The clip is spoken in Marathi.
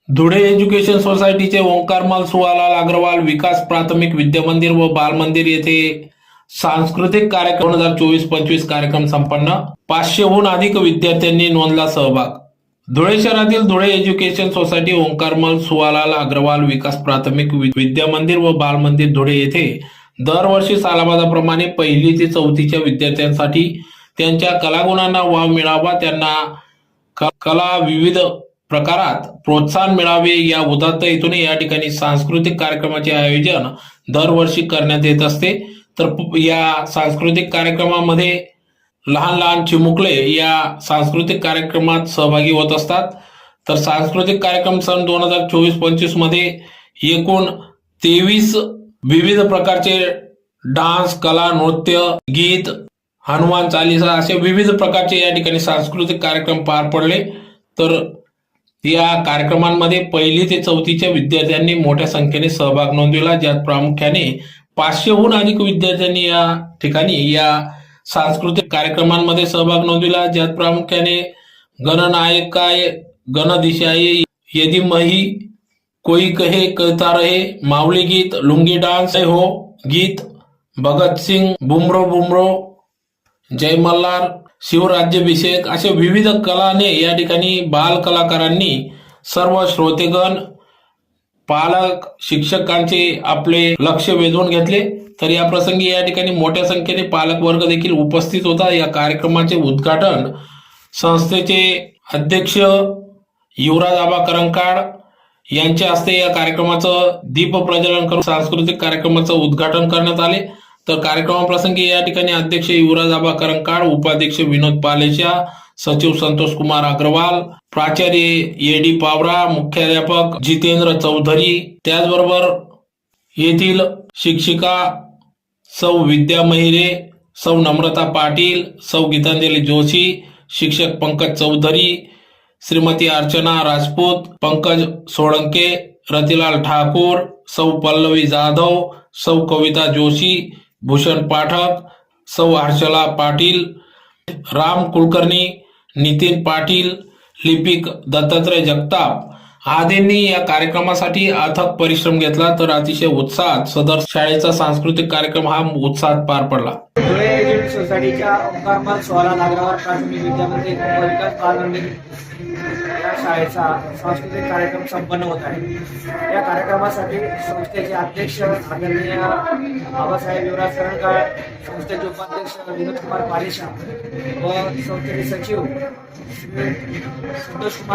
धुळे एज्युकेशन सोसायटीचे ओंकारमल सुवालाल अग्रवाल विकास प्राथमिक विद्यामंदिर व बालमंदिर येथे सांस्कृतिक कार्यक्रम 2024-25 कार्यक्रम संपन्न. 500हून अधिक विद्यार्थ्यांनी नोंदला सहभाग. धुळे शहरातील धुळे एज्युकेशन सोसायटी ओंकारमल सुवालाल अग्रवाल विकास प्राथमिक विद्यामंदिर व बालमंदिर धुळे येथे दरवर्षी सालाबादाप्रमाणे 1ली ते 4थीच्या विद्यार्थ्यांसाठी त्यांच्या कलागुणांना वाव मिळावा, त्यांना कला विविध प्रकारात प्रोत्साहन मिळावे या उदात्त हेतूने या ठिकाणी सांस्कृतिक कार्यक्रमाचे आयोजन दरवर्षी करण्यात येत असते. तर या सांस्कृतिक कार्यक्रमामध्ये लहान लहान चिमुकले या सांस्कृतिक कार्यक्रमात सहभागी होत असतात. तर सांस्कृतिक कार्यक्रम सन 2024-25 मध्ये एकूण 23 विविध प्रकारचे डान्स, कला, नृत्य, गीत, हनुमान चालीसा असे विविध प्रकारचे या ठिकाणी सांस्कृतिक कार्यक्रम पार पडले. तर या कार्यक्रमांमध्ये 1ली ते 4थीच्या विद्यार्थ्यांनी मोठ्या संख्येने सहभाग नोंदविला, ज्यात प्रामुख्याने 500हून अधिक विद्यार्थ्यांनी या ठिकाणी या सांस्कृतिक कार्यक्रमांमध्ये सहभाग नोंदविला, ज्यात प्रामुख्याने गणनायकाय गणदिशाय, यदि मही कोई कहे कहता रहे, मावली गीत, लुंगी डान्स हो गीत, भगतसिंग, बुमरो बुमरो, जय मल्हार, शिवराज्याभिषेक असे विविध कलाने या ठिकाणी बाल कलाकारांनी सर्व श्रोतेगण, पालक, शिक्षकांचे आपले लक्ष वेधून घेतले. तर या प्रसंगी या ठिकाणी मोठ्या संख्येने पालक वर्ग देखील उपस्थित होता. या कार्यक्रमाचे उद्घाटन संस्थेचे अध्यक्ष युवराज आबा करंकाड यांच्या हस्ते या कार्यक्रमाचं दीप प्रज्वलन करून सांस्कृतिक कार्यक्रमाचं उद्घाटन करण्यात आले. तर कार्यक्रमाप्रसंगी या ठिकाणी अध्यक्ष युवराज आबा करंकाड, उपाध्यक्ष विनोद पालेशा, सचिव संतोष कुमार अग्रवाल, प्राचार्य ए.डी. पावरा, मुख्याध्यापक जितेंद्र चौधरी, त्याचबरोबर येथील शिक्षिका सौ विद्या महिरे, सौ नम्रता पाटील, सौ गीतांजली जोशी, शिक्षक पंकज चौधरी, श्रीमती अर्चना राजपूत, पंकज सोळंके, रतिलाल ठाकूर, सौ पल्लवी जाधव, सौ कविता जोशी, भूषण पाठक, सौ हर्षला पाटील, राम कुलकर्णी, नितीन पाटील, लिपिक दत्तात्रय जगताप आदींनी या कार्यक्रमासाठी अथक परिश्रम घेतला. तर अतिशय उत्साहात सदर शाळेचा सांस्कृतिक कार्यक्रम हा उत्साहात पार पडला. धुळे एज्युकेशन सोसायटीच्या ओंकारमल सुवालाल अग्रवाल प्राथमिक विद्यामंदिर व विकास बालमंदिर या शाळेचा सांस्कृतिक कार्यक्रम संपन्न होत आहे. या कार्यक्रमासाठी संस्थेचे अध्यक्ष आदरणीय बाबासाहेब युवराज करंकाड, संस्थेचे उपाध्यक्ष विनोद कुमार पालेशा व संस्थेचे सचिव संतोष कुमार